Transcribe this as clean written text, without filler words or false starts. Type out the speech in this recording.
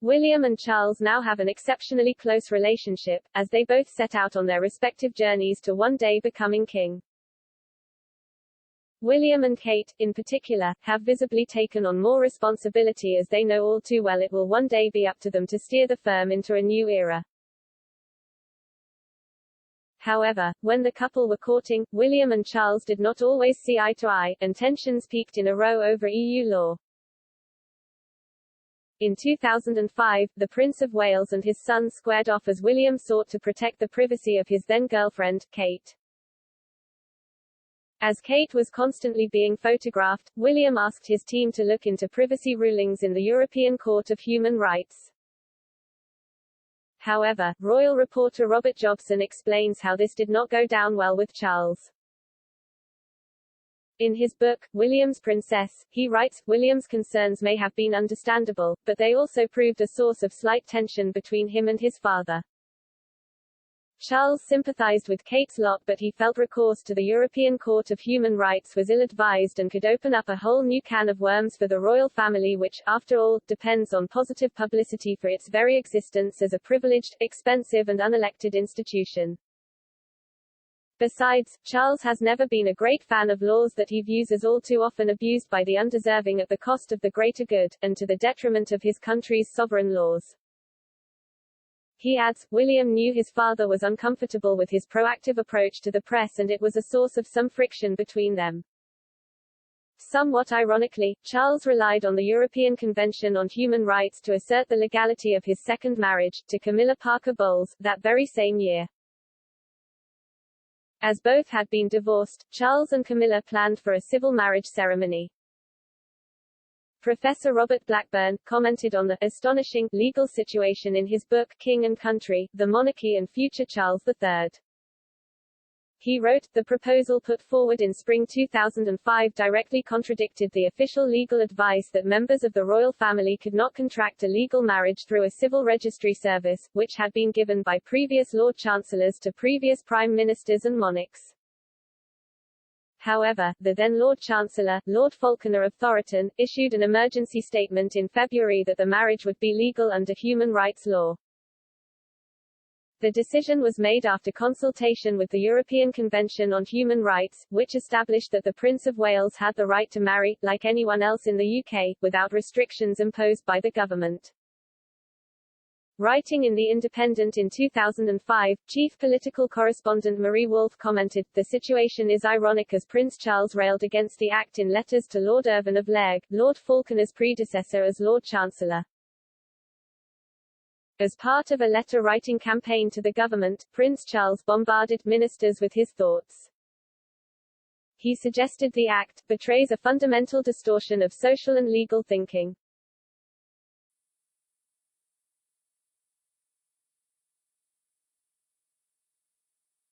William and Charles now have an exceptionally close relationship, as they both set out on their respective journeys to one day becoming king. William and Kate, in particular, have visibly taken on more responsibility as they know all too well it will one day be up to them to steer the firm into a new era. However, when the couple were courting, William and Charles did not always see eye to eye, and tensions peaked in a row over EU law. In 2005, the Prince of Wales and his son squared off as William sought to protect the privacy of his then-girlfriend, Kate. As Kate was constantly being photographed, William asked his team to look into privacy rulings in the European Court of Human Rights. However, royal reporter Robert Jobson explains how this did not go down well with Charles. In his book, William's Princess, he writes, William's concerns may have been understandable, but they also proved a source of slight tension between him and his father. Charles sympathized with Kate's lot, but he felt recourse to the European Court of Human Rights was ill-advised and could open up a whole new can of worms for the royal family which, after all, depends on positive publicity for its very existence as a privileged, expensive and unelected institution. Besides, Charles has never been a great fan of laws that he views as all too often abused by the undeserving at the cost of the greater good, and to the detriment of his country's sovereign laws. He adds, William knew his father was uncomfortable with his proactive approach to the press and it was a source of some friction between them. Somewhat ironically, Charles relied on the European Convention on Human Rights to assert the legality of his second marriage, to Camilla Parker Bowles, that very same year. As both had been divorced, Charles and Camilla planned for a civil marriage ceremony. Professor Robert Blackburn commented on the astonishing legal situation in his book King and Country, The Monarchy and Future Charles III. He wrote, the proposal put forward in spring 2005 directly contradicted the official legal advice that members of the royal family could not contract a legal marriage through a civil registry service, which had been given by previous Lord Chancellors to previous Prime Ministers and monarchs. However, the then Lord Chancellor, Lord Falconer of Thoroton, issued an emergency statement in February that the marriage would be legal under human rights law. The decision was made after consultation with the European Convention on Human Rights, which established that the Prince of Wales had the right to marry, like anyone else in the UK, without restrictions imposed by the government. Writing in The Independent in 2005, chief political correspondent Marie Wolfe commented, the situation is ironic as Prince Charles railed against the Act in letters to Lord Irvine of Lairg, Lord Falconer's predecessor as Lord Chancellor. As part of a letter-writing campaign to the government, Prince Charles bombarded ministers with his thoughts. He suggested the Act betrays a fundamental distortion of social and legal thinking.